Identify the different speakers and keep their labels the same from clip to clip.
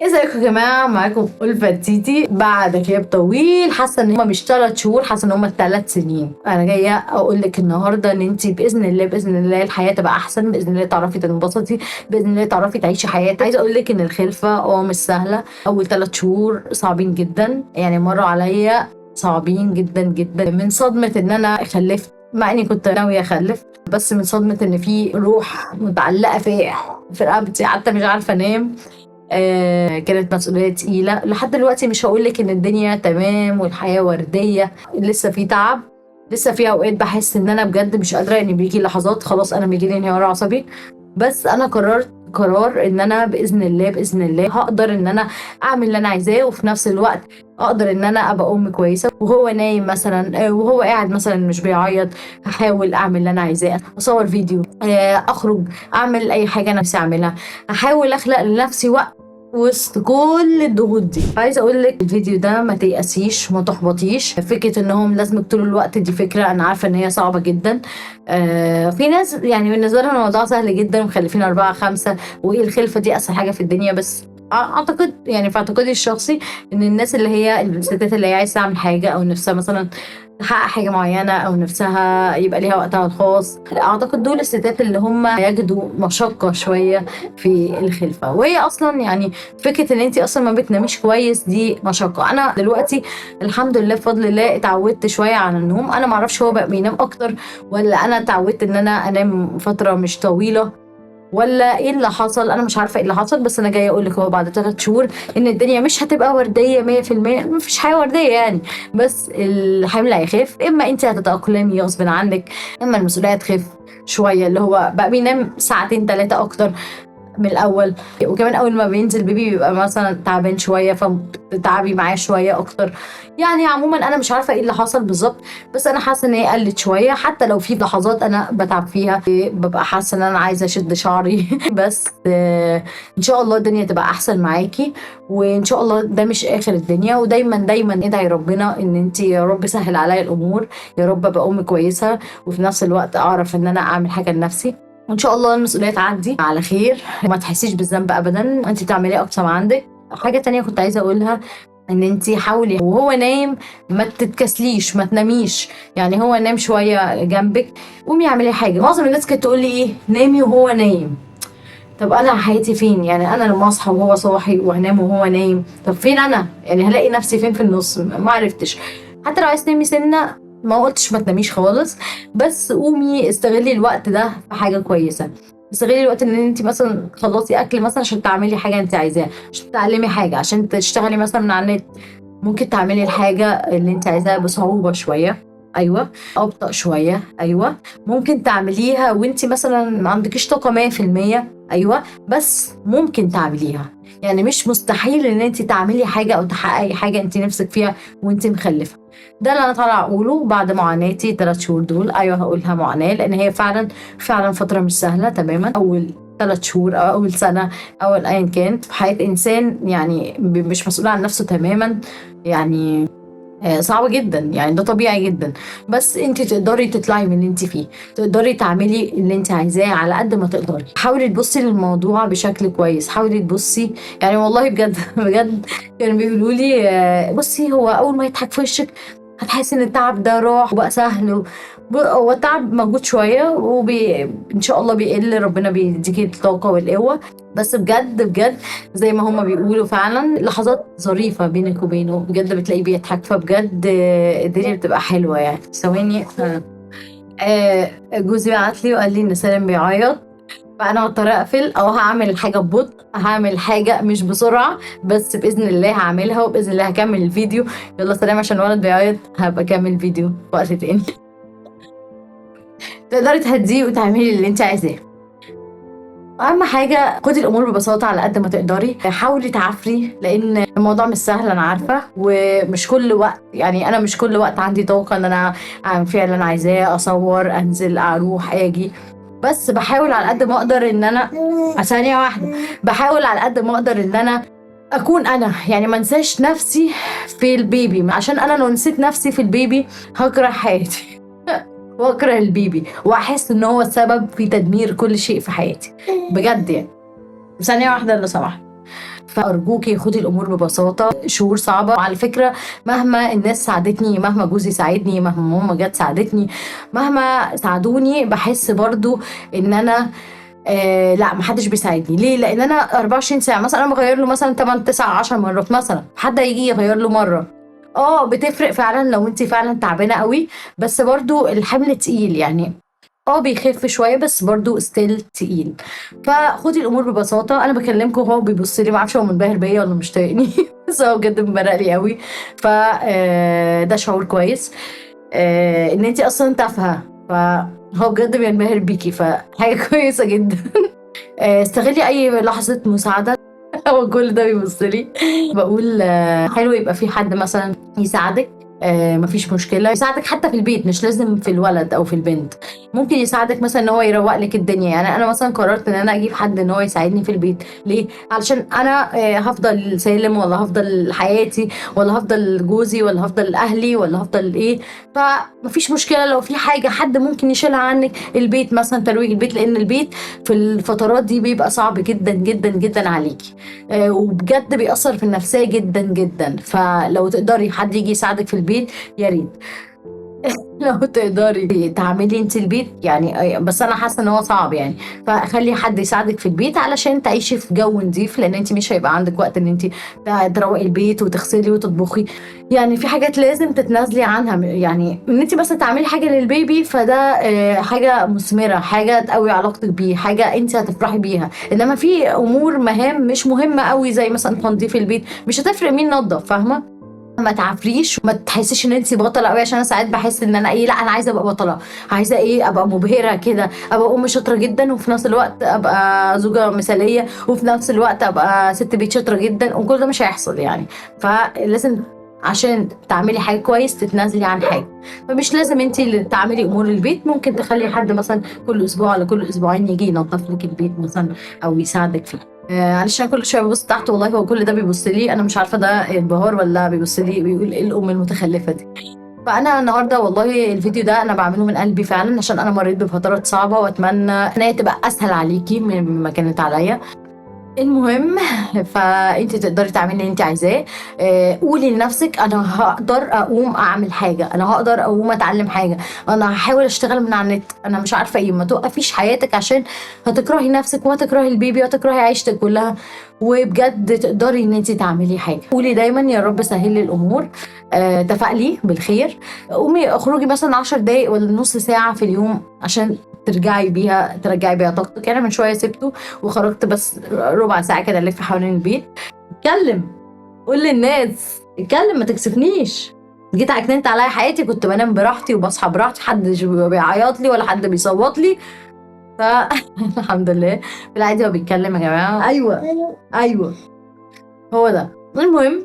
Speaker 1: ازيكم يا جماعه؟ معاكم ألفة تيتي بعد غياب طويل. حاسه ان هما مش 3 شهور، حاسه ان هما 3 سنين. انا جايه اقول لك النهارده ان انت باذن الله الحياه تبقى احسن، باذن الله تعرفي تنبسطي، باذن الله تعرفي تعيشي حياتك. عايزه اقول لك ان الخلفه مش سهله. اول 3 شهور صعبين جدا، يعني مروا عليا صعبين جدا جدا، من صدمه ان انا خلفت مع اني كنت ناويه اخلف، بس من صدمه ان في روح متعلقه في رقبتي، حتى مش عارفه انام. كانت مسؤولية تقيلة. لحد دلوقتي مش هقولك ان الدنيا تمام والحياة وردية، لسه في تعب، لسه في اوقات بحس ان انا بجد مش قادرة، ان بيجي لحظات خلاص انا بيجيلي انهيار عصبي. بس انا قررت قرار ان انا باذن الله هقدر ان انا اعمل اللي انا عايزاه، وفي نفس الوقت اقدر ان انا ابقى ام كويسه. وهو نايم مثلا، وهو قاعد مثلا مش بيعيط، هحاول اعمل اللي انا عايزاه، اصور فيديو، اخرج، اعمل اي حاجه انا نفسي اعملها، احاول اخلق لنفسي وقت وسط كل الضغوط دي. عايزه اقول لك الفيديو ده ما تيأسيش، ما تحبطيش. فكره انهم لازمك طول الوقت دي فكره انا عارفه ان هي صعبه جدا. في ناس يعني بالنسبه لهم الموضوع سهل جدا، مخلفين 4 5 وايه الخلفه دي اسهل حاجه في الدنيا. بس اعتقد يعني في اعتقادي الشخصي ان الناس اللي هي الستات اللي هي عايزه تعمل حاجه، او نفسها مثلا تحقق حاجه معينه، او نفسها يبقى ليها وقتها الخاص، اعتقد دول الستات اللي هم يجدوا مشقه شويه في الخلفه. وهي اصلا يعني فكره ان انت اصلا ما بتناميش كويس دي مشقه. انا دلوقتي الحمد لله بفضل الله اتعودت شويه على النوم. انا معرفش هو بقى بينام اكتر، ولا انا اتعودت ان انا انام فتره مش طويله، ولا ايه اللي حصل. انا مش عارفه ايه اللي حصل، بس انا جايه اقول لك هو بعد 3 شهور ان الدنيا مش هتبقى ورديه 100%. مفيش حياه ورديه يعني، بس الحمل هيخف. اما انت هتتاقلمي غصب عنك، اما المسؤوليه هتخف شويه، اللي هو بقى بينام ساعتين 3 اكتر من الاول. وكمان اول ما بينزل بيبي بيبقى مثلا تعبان شويه، فتتعبي معاه شويه اكتر. يعني عموما انا مش عارفه ايه اللي حصل بالظبط، بس انا حاسه ان هي قلت شويه. حتى لو في لحظات انا بتعب فيها، ببقى حاسه ان انا عايزه اشد شعري بس ان شاء الله الدنيا تبقى احسن معاكي، وان شاء الله ده مش اخر الدنيا. ودايما دايما ادعي ربنا ان انت يا رب سهل عليا الامور، يا رب ابقى ام كويسه، وفي نفس الوقت اعرف ان انا اعمل حاجه لنفسي. وان شاء الله المسؤوليه تعدي على خير، وما تحسيش بالذنب ابدا، انت بتعملي اقصى ما عندك. حاجه تانية كنت عايزه اقولها، ان انت حاولي وهو نايم ما تتكسليش، ما تناميش. يعني هو نام شويه جنبك، قومي اعملي حاجه. معظم الناس كانت تقول لي ايه، نامي وهو نايم. طب انا حياتي فين؟ يعني انا لما اصحى وهو صاحي وهنام وهو نايم، طب فين انا؟ يعني هلاقي نفسي فين في النص؟ ما عرفتش. حتى لو عايز تنامي سنه، ما قلتش ما تناميش خالص، بس قومي استغلي الوقت ده في حاجه كويسه. استغلي الوقت ان انت مثلا تخلصي اكل مثلا عشان تعملي حاجه انت عايزاها، عشان تتعلمي حاجه، عشان تشتغلي مثلا من على النت. ممكن تعملي الحاجه اللي انت عايزاها بصعوبه شويه، ايوه، ابطأ شويه، ايوه. ممكن تعمليها وانت مثلا ما عندكيش طاقه 100%، ايوه، بس ممكن تعمليها. يعني مش مستحيل ان انت تعملي حاجه او تحققي حاجه انت نفسك فيها وانت مخلفه. ده اللي انا طالعه اقوله بعد معاناتي 3 شهور دول. ايوه هقولها معاناه، لان هي فعلا فتره مش سهله تماما. اول 3 شهور او اول سنه او ايا كان في حياه انسان، يعني مش مسؤول عن نفسه تماما، يعني صعبة جدا. يعني ده طبيعي جدا، بس انت تقدري تطلعي من اللي انت فيه، تقدري تعملي اللي انت عايزاه على قد ما تقدري. حاولي تبصي للموضوع بشكل كويس، حاولي تبصي يعني والله بجد بجد. كانوا بيقولوا لي بصي هو اول ما يضحك في وشك هتحسي ان التعب ده راح وبقى سهل. هو التعب موجود شوية، ان شاء الله بيقل، ربنا بيديكي الطاقة والقوة. بس بجد بجد زي ما هما بيقولوا فعلا لحظات ظريفة بينك وبينه، بجد بتلاقيه بيضحك، فبجد الدنيا بتبقى حلوة. يعني ثواني، جوزي بعت لي وقال لي ان سالم بيعيط، فانا هضطر اقفل، او هعمل الحاجه ببطء، هعمل حاجه مش بسرعه، بس باذن الله هعملها، وباذن الله هكمل الفيديو. يلا سلام، عشان الولد بيعيط، هبقى اكمل الفيديو وقت تاني. تقدري تهديه وتعملي اللي انت عايزاه. اهم حاجه خدي الامور ببساطه على قد ما تقدري، حاولي تعافري، لان الموضوع مش سهل انا عارفه، ومش كل وقت، يعني انا مش كل وقت عندي طاقه ان انا اعمل فيها اللي انا عايزاه، اصور، انزل، اروح، اجي. بس بحاول على قد ما اقدر ان انا ثانيه واحده، بحاول على قد ما اقدر ان انا اكون انا، يعني ما انساش نفسي في البيبي، عشان انا لو نسيت نفسي في البيبي هكره حياتي واكره البيبي، واحس ان هو السبب في تدمير كل شيء في حياتي بجد. يعني ثانيه واحده لو سمحت. فارجوكي خدي الامور ببساطه. شهور صعبه، وعلى فكره مهما الناس ساعدتني، مهما جوزي ساعدني، مهما ماما جت ساعدتني، مهما ساعدوني، بحس برضو ان انا لا محدش بيساعدني. ليه؟ لان انا 24 ساعه مثلا انا بغير له مثلا 8 9 10 مرات، مثلا حد يجي يغير له مره. بتفرق فعلا لو انت فعلا تعبانه قوي، بس برضو الحمل تقيل يعني. بيخف شويه بس برضو ستيل تقيل. فخدي الامور ببساطه. انا بكلمكم وهو بيبص لي، ما اعرفش هو منبهر بيا ولا مش طايقني بس هو بجد مبرق لي قوي. ف ده شعور كويس ان انت اصلا تافهه، فهو بجد بينبهر بيكي، فحاجه كويسه جدا. استغلي اي لحظه مساعده. هو كل ده بيبص لي. بقول حلو يبقى في حد مثلا يساعدك. مفيش مشكله يساعدك حتى في البيت، مش لازم في الولد او في البنت. ممكن يساعدك مثلا ان هو يروق لك الدنيا. يعني انا مثلا قررت ان انا اجيب حد ان هو يساعدني في البيت. ليه؟ علشان انا هفضل سالم، ولا هفضل حياتي، ولا هفضل جوزي، ولا هفضل اهلي، ولا هفضل ايه. فمفيش مشكله لو في حاجه حد ممكن يشيلها عنك. البيت مثلا، ترويج البيت، لان البيت في الفترات دي بيبقى صعب جدا جدا جدا عليكي. وبجد بيأثر في النفسية جدا جدا. فلو تقدري حد يجي يساعدك في البيت يا ريت. لو تقدري تعملي انت البيت يعني، بس انا حاسه ان هو صعب يعني. فخلي حد يساعدك في البيت علشان تعيشي في جو نظيف، لان انت مش هيبقى عندك وقت ان انت تروقي البيت وتغسلي وتطبخي. يعني في حاجات لازم تتنازلي عنها. يعني ان انت بس تعملي حاجه للبيبي، فده حاجه مثمره، حاجه تقوي علاقتك بيه، حاجه انت هتفرحي بيها. انما في امور مهام مش مهمه قوي زي مثلا تنظيف البيت، مش هتفرق مين نظف، فاهمه؟ ما تعفريش وما تحسيش ان انت بطله قوي. عشان انا ساعات بحس ان انا لا انا عايزه ابقى بطله، عايزه ابقى مبهره كده، ابقى ام شاطره جدا، وفي نفس الوقت ابقى زوجه مثاليه، وفي نفس الوقت ابقى ست بيت شاطره جدا. وكل ده مش هيحصل يعني. فلازم عشان تعملي حاجه كويس تتنازلي عن حاجه. فمش لازم انت اللي تعملي امور البيت، ممكن تخلي حد مثلا كل اسبوع ولا كل اسبوعين يجي ينظف لك البيت مثلا، او يساعدك فيه. معلش انا كل شويه ببص تحت، والله هو كل ده بيبص لي. انا مش عارفه ده انبهار ولا بيبص لي بيقول ايه الام المتخلفه دي. فانا النهارده والله الفيديو ده انا بعمله من قلبي فعلا، عشان انا مريت بفترات صعبه، واتمنى ان هي تبقى اسهل عليكي مما كانت عليا. المهم فانت تقدري تعملي اللي انت عايزاه. قولي لنفسك انا هقدر اقوم اعمل حاجه، انا هقدر اقوم اتعلم حاجه، انا هحاول اشتغل من على النت، انا مش عارفه ايه. ما توقفيش حياتك عشان هتكرهي نفسك وهتكرهي البيبي وهتكرهي عيشتك كلها. وبجد تقدري ان انت تعملي حاجه. قولي دايما يا رب سهل لي الامور. تفائلي بالخير. قومي اخرجي مثلا 10 دقايق ولا نص ساعه في اليوم عشان ترجعي بيها طاقتك. انا من شويه سبته وخرجت بس ربع ساعه كده الف حوالين البيت. اتكلم، قول للناس، اتكلم، ما تكسفنيش. جيت عكننت عليا حياتي، كنت بنام براحتي وبصحى براحتي، حد بيعيط لي ولا حد بيصوت لي. الحمد لله. في العادي هو بيتكلم يا جماعه. ايوه هو ده. المهم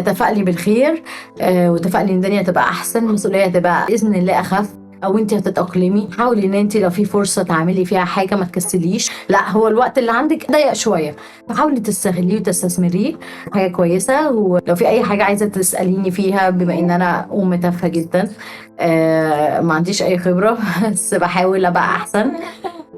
Speaker 1: تفائلي بالخير. وتفائلي ان الدنيا هتبقى احسن، المسؤوليه هتبقى باذن الله اخف، او انت هتتاقلمي. حاولي ان انت لو في فرصه تعملي فيها حاجه ما تكسليش. لا هو الوقت اللي عندك ضيق شويه، فحاولي تستغليه وتستثمريه حاجه كويسه. ولو في اي حاجه عايزه تساليني فيها، بما ان انا ام تافهه جدا ما عنديش اي خبره بس بحاول ابقى احسن.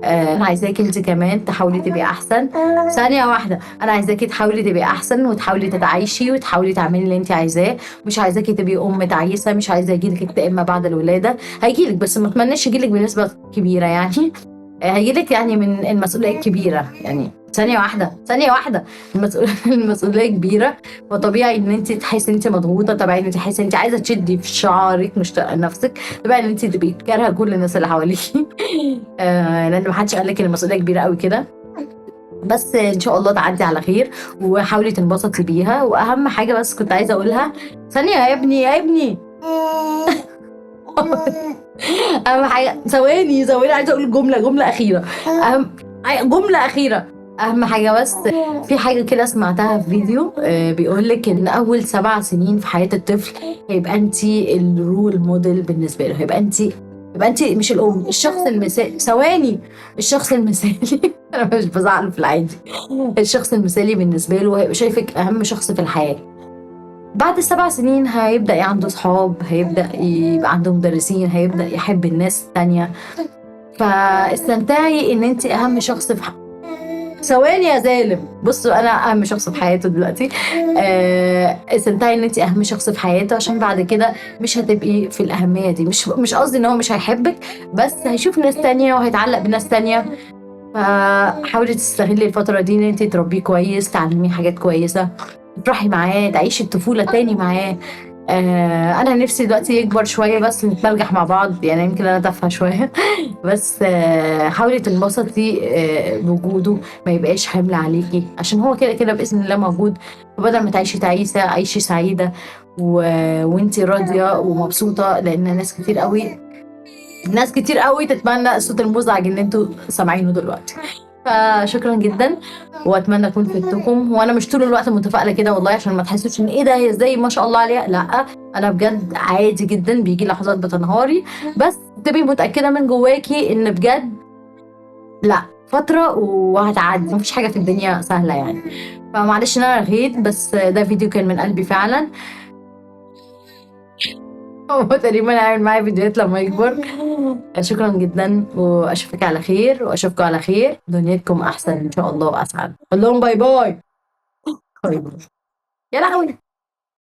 Speaker 1: انا عايزاكي انت كمان تحاولي تبقي احسن. ثانيه واحده، انا عايزاكي تحاولي تبقي احسن، وتحاولي تتعايشي، وتحاولي تعملي اللي انت عايزاه. مش عايزاكي تبقي ام تعيسه، مش عايزه يجيلك اكتئاب ما بعد الولاده. هيجيلك بس ما اتمناش يجيلك بنسبه كبيره يعني. هيجيلك يعني من المسؤوليه الكبيره يعني. ثانيه واحده المسؤوليه كبيره. فطبيعي ان انت تحسي ان انت مضغوطه، طبيعي ان انت تحسي ان انت عايزه تشدي في شعرك مش طايقه نفسك، طبيعي ان انت تبقي كارهه كل الناس اللي حواليكي لان محدش قال لك ان المسؤوليه كبيره قوي كده. بس ان شاء الله تعدي على خير، وحاولي تنبسطي بيها. واهم حاجه بس كنت عايزه اقولها، ثانيه يا ابني اهم حاجه، ثواني عايزه اقول جمله اخيره. جمله اخيره. اهم حاجه بس، في حاجه كده سمعتها في فيديو بيقولك ان اول 7 سنين في حياه الطفل هيبقى انت الرول موديل بالنسبه له. يبقى انت مش الام، الشخص المثالي. ثواني، الشخص المثالي انا مش بزعل في العادي. الشخص المثالي بالنسبه له هيبقى شايفك اهم شخص في الحياه. بعد 7 سنين هيبدأ عنده صحاب، هيبدأ يبقى عنده مدرسين، هيبدأ يحب الناس التانية. فاستمتعي ان انت اهم شخص في ثواني يا ظالم. بصوا انا اهم شخص في حياته دلوقتي. استمتعي ان انت اهم شخص في حياته، عشان بعد كده مش هتبقي في الاهميه دي. مش قصدي ان هو مش هيحبك، بس هيشوف ناس تانية وهيتعلق بناس تانية. فحاولي تستغلي الفتره دي ان انت تربيه كويس، تعلميه حاجات كويسه، تفرحي معاه، تعيشي الطفوله تاني معاه. انا نفسي دلوقتي يكبر شويه بس نتمرجح مع بعض، يعني يمكن انا تافهه شويه بس حاولي تنبسطي بوجوده، ما يبقاش حمل عليكي، عشان هو كده كده باذن الله موجود. وبدل ما تعيشي تعيسه عيشي سعيده وانتي راضيه ومبسوطه، لان ناس كتير قوي تتمنى الصوت المزعج اللي انتوا سامعينه دلوقتي. فشكرا جدا، واتمنى اكون فدتكم. وانا مش طول الوقت متفائله كده والله، عشان ما تحسوش ان ايه ده هي ازاي ما شاء الله عليها، لا انا بجد عادي جدا، بيجي لحظات بتنهاري، بس تبقي متاكده من جواكي ان بجد لا، فتره وهتعدي، مفيش حاجه في الدنيا سهله يعني. فمعلش ان انا رغيت، بس ده فيديو كان من قلبي فعلا. هو تقريبا هيعمل معايا فيديوهات لما يكبر. شكرا جدا، واشوفك على خير، واشوفكم على خير، دنيتكم احسن ان شاء الله واسعد. قول لهم باي باي. باي باي. يا لهوي.